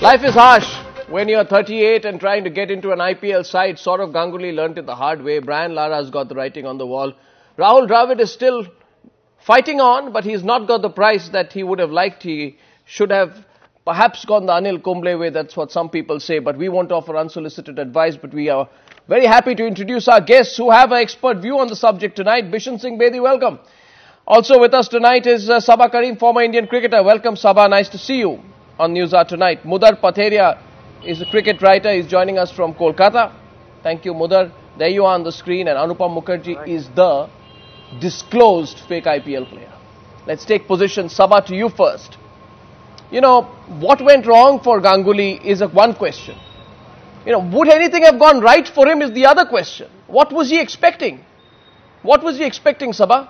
Life is harsh when you're 38 and trying to get into an IPL side. Saurav Ganguly learnt it the hard way. Brian Lara's got the writing on the wall. Rahul Dravid is still fighting on, but he's not got the price that he would have liked. He should have perhaps gone the Anil Kumble way. That's what some people say. But we won't offer unsolicited advice. But we are very happy to introduce our guests who have an expert view on the subject tonight. Bishan Singh Bedi, welcome. Also with us tonight is Sabah Karim, former Indian cricketer. Welcome, Sabah. Nice to see you on Newshour tonight. Mudar Patheria is a cricket writer. He's joining us from Kolkata. Thank you, Mudar. There you are on the screen. And Anupam Mukherjee is the disclosed fake IPL player. Let's take position. Sabah, to you first. You know, what went wrong for Ganguly is one question. You know, would anything have gone right for him is the other question. What was he expecting? What was he expecting, Sabah?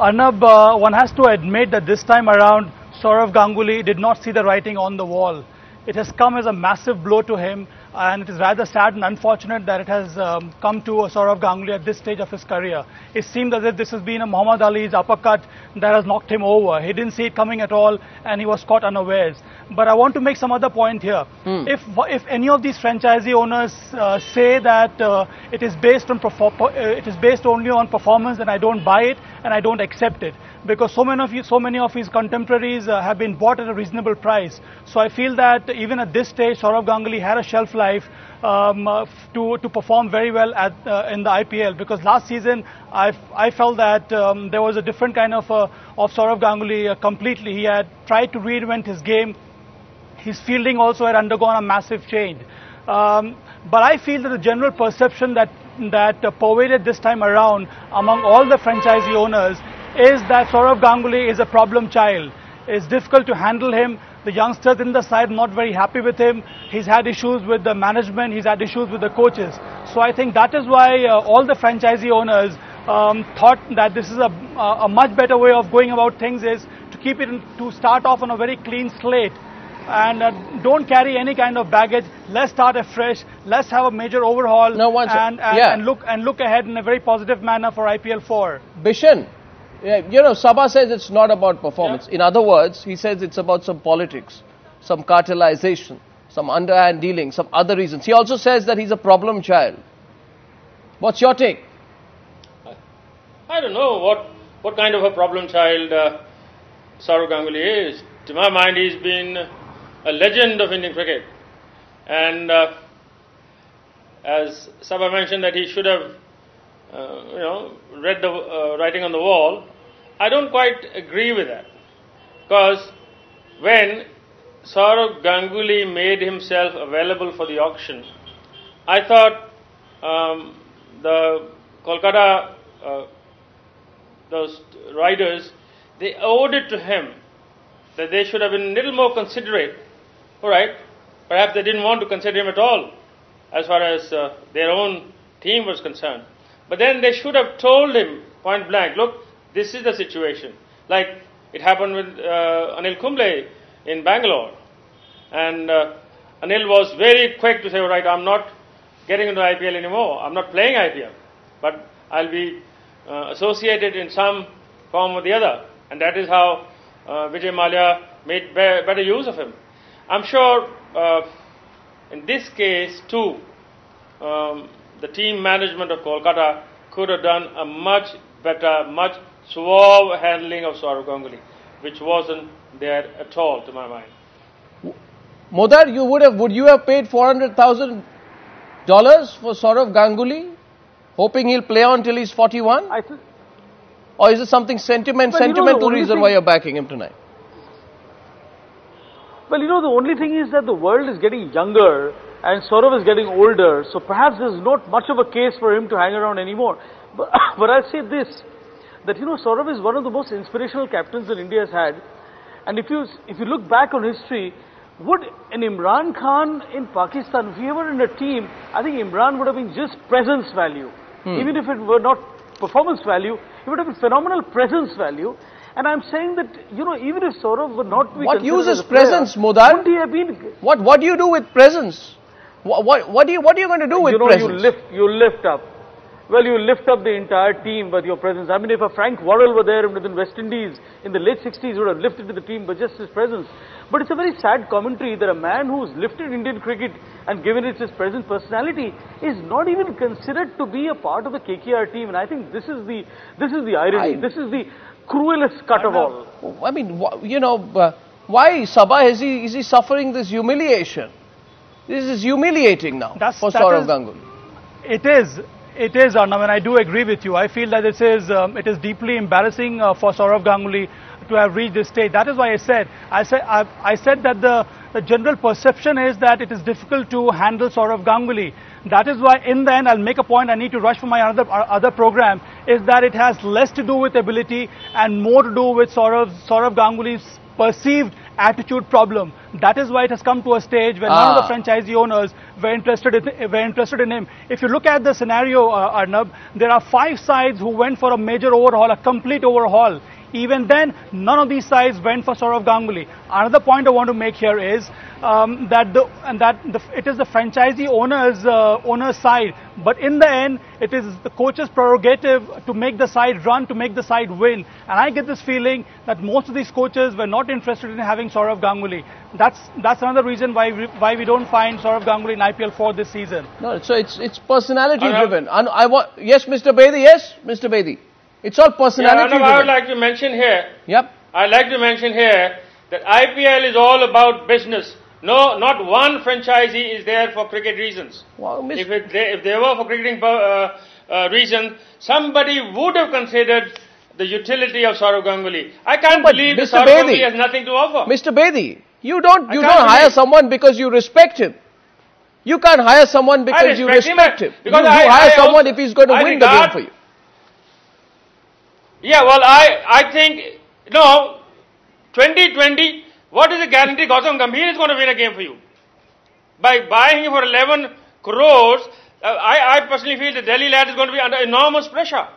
Arnab, one has to admit that this time around, Saurav Ganguly did not see the writing on the wall. It has come as a massive blow to him, and it is rather sad and unfortunate that it has come to Saurav Ganguly at this stage of his career. It seemed as if this has been a Muhammad Ali's uppercut that has knocked him over. He didn't see it coming at all, and he was caught unawares. But I want to make some other point here. If any of these franchisee owners say that it is based only on performance, then I don't buy it and I don't accept it, because so many of his contemporaries have been bought at a reasonable price. So I feel that even at this stage, Saurav Ganguly had a shelf life to perform very well in the IPL, because last season I felt that there was a different kind of Saurav Ganguly completely. He had tried to reinvent his game. His fielding also had undergone a massive change. But I feel that the general perception that pervaded this time around among all the franchisee owners is that Saurav Ganguly is a problem child. It's difficult to handle him. The youngsters in the side are not very happy with him. He's had issues with the management. He's had issues with the coaches. So I think that is why all the franchisee owners thought that this is a much better way of going about things, is to start off on a very clean slate. And don't carry any kind of baggage. Let's start afresh. Let's have a major overhaul and look ahead in a very positive manner for IPL 4. Bishan, you know, Sabah says it's not about performance. Yeah. In other words, he says it's about some politics, some cartelization, some underhand dealing, some other reasons. He also says that he's a problem child. What's your take? I don't know what kind of a problem child Saurav Ganguly is. To my mind, he's been a legend of Indian cricket. And as Sabah mentioned that he should have read the writing on the wall, I don't quite agree with that. Because when Saurav Ganguly made himself available for the auction, I thought the Kolkata, those riders, they owed it to him that they should have been a little more considerate. All right, perhaps they didn't want to consider him at all as far as their own team was concerned. But then they should have told him point blank, look, this is the situation. Like it happened with Anil Kumble in Bangalore. And Anil was very quick to say, all right, I'm not getting into IPL anymore. I'm not playing IPL. But I'll be associated in some form or the other. And that is how Vijay Mallya made better use of him. I'm sure in this case too, the team management of Kolkata could have done a much better, much suave handling of Saurav Ganguly, which wasn't there at all to my mind. Mudar, would you have paid $400,000 for Saurav Ganguly, hoping he'll play on till he's 41? Or is it something sentimental reason why you're backing him tonight? Well, the only thing is that the world is getting younger and Saurav is getting older, so perhaps there's not much of a case for him to hang around anymore. But I'll say this, that Saurav is one of the most inspirational captains that India has had. And if you look back on history, would an Imran Khan in Pakistan, if he were in a team, I think Imran would have been just presence value. Even if it were not performance value, it would have been phenomenal presence value. And I'm saying that, even if Saurav would not be what use is presence, Mudar? Would he have been... What do you do with presence? What are you going to do with presence? You lift up. well, you lift up the entire team with your presence. I mean, if a Frank Worrell were there within West Indies in the late 60s, would have lifted the team by just his presence. But it's a very sad commentary that a man who's lifted Indian cricket and given it his present personality is not even considered to be a part of the KKR team. And I think this is the irony. This is the cruelest cut of all. I mean, why, Sabha, is he suffering this humiliation? This is humiliating now for Saurav Ganguly. It is, Arnav, and I do agree with you. I feel that it is deeply embarrassing for Saurav Ganguly to have reached this stage. That is why I said that the general perception is that it is difficult to handle Saurav Ganguly. That is why, in the end, I'll make a point. I need to rush for my other program. Is that it has less to do with ability and more to do with Saurav Ganguly's perceived attitude problem. That is why it has come to a stage where none of the franchisee owners were interested in him. If you look at the scenario, Arnab, there are 5 sides who went for a major overhaul, a complete overhaul. Even then, none of these sides went for Saurav Ganguly. Another point I want to make here is it is the franchisee owner's side, but in the end, it is the coach's prerogative to make the side run, to make the side win. And I get this feeling that most of these coaches were not interested in having Saurav Ganguly. That's another reason why we don't find Saurav Ganguly in IPL 4 this season. No, so it's personality driven. Yes, Mr. Bedi. Yes, Mr. Bedi. It's all personality driven. I would like to mention here. Yep. I'd like to mention here that IPL is all about business. No, not one franchisee is there for cricket reasons. Well, if they were for cricketing reason, somebody would have considered the utility of Saurav Ganguly. I can't believe that Saurav Ganguly has nothing to offer. Mr. Bedi, you don't hire someone because you respect him. You can't hire someone because you respect him. You hire someone if he's going to win the game for you. Yeah, well, I think, 2020, what is the guarantee Gautam Gambhir is going to win a game for you? By buying him for 11 crores, I personally feel the Delhi lad is going to be under enormous pressure,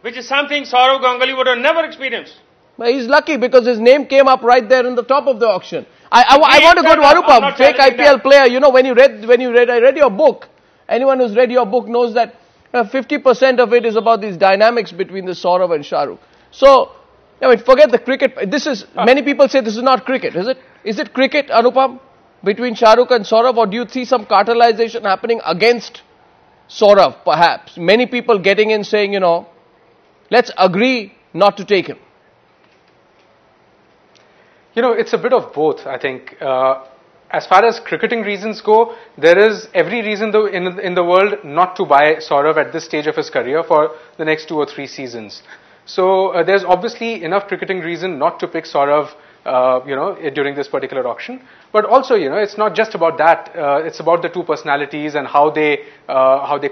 which is something Saurav Ganguly would have never experienced. But he's lucky because his name came up right there in the top of the auction. I want to go to Anupam, fake IPL player. You know, I read your book. Anyone who's read your book knows that 50% of it is about these dynamics between the Saurav and Shahrukh. So, I mean, forget the cricket. Many people say this is not cricket, is it? Is it cricket, Anupam, between Shahrukh and Saurav, or do you see some cartelization happening against Saurav, perhaps? Many people getting in saying, let's agree not to take him. It's a bit of both, I think. As far as cricketing reasons go, there is every reason though in the world not to buy Saurav at this stage of his career for the next 2 or 3 seasons. So there's obviously enough cricketing reason not to pick Saurav, during this particular auction. But also, it's not just about that. It's about the two personalities and how they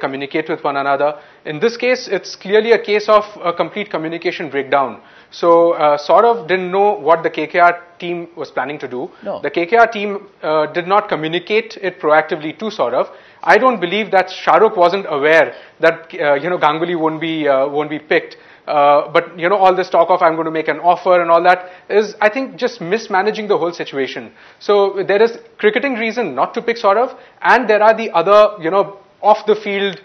communicate with one another. In this case, it's clearly a case of a complete communication breakdown. So Saurav didn't know what the KKR team was planning to do. No. The KKR team did not communicate it proactively to Saurav. I don't believe that Shahrukh wasn't aware that Ganguly won't be picked. But all this talk of I'm going to make an offer and all that is, I think, just mismanaging the whole situation. So there is cricketing reason not to pick Saurav, and there are the other off the field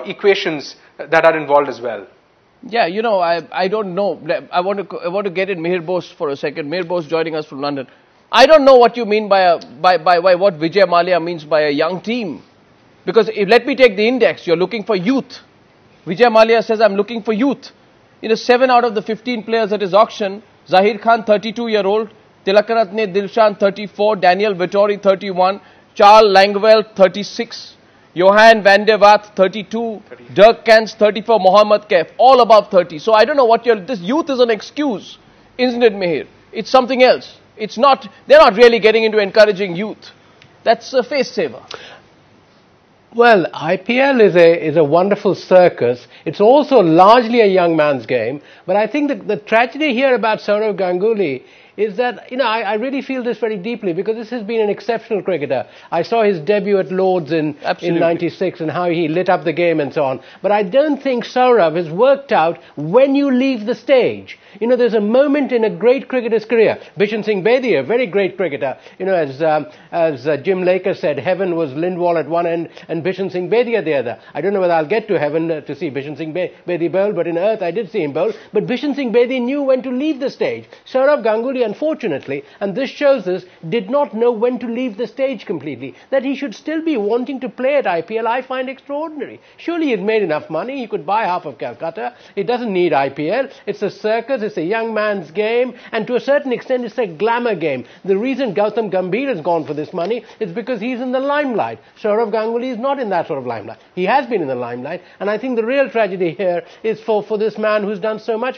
equations that are involved as well. Yeah, I don't know. I want to get in Mihir Bose for a second. Mihir Bose joining us from London. I don't know what you mean by what Vijay Mallya means by a young team. Because let me take the index. You're looking for youth. Vijay Mallya says, I'm looking for youth. 7 out of the 15 players at his auction, Zahir Khan, 32-year-old, Tilakaratne Dilshan, 34, Daniel Vittori, 31, Charles Langwell, 36, Johan van der Vaart, 32, Dirk Kans, 34, Mohammad Kaif, all above 30. So I don't know what this youth is an excuse, isn't it, Mihir? It's something else. They're not really getting into encouraging youth. That's a face saver. Well, IPL is a wonderful circus. It's also largely a young man's game. But I think the tragedy here about Saurav Ganguly is that, I really feel this very deeply because this has been an exceptional cricketer. I saw his debut at Lord's in 96 and how he lit up the game and so on. But I don't think Saurav has worked out when you leave the stage. There's a moment in a great cricketer's career. Bishan Singh Bedi, a very great cricketer. As Jim Laker said, heaven was Lindwall at one end and Bishan Singh Bedi at the other. I don't know whether I'll get to heaven to see Bishan Singh Bedi bowl, but in earth I did see him bowl. But Bishan Singh Bedi knew when to leave the stage. Saurav Ganguly, unfortunately, and this shows us, did not know when to leave the stage completely. That he should still be wanting to play at IPL, I find extraordinary. Surely he's made enough money, he could buy half of Calcutta. It doesn't need IPL. It's a circus, it's a young man's game, and to a certain extent it's a glamour game. The reason Gautam Gambhir has gone for this money is because he's in the limelight. Saurav Ganguly is not in that sort of limelight. He has been in the limelight, and I think the real tragedy here is for this man who's done so much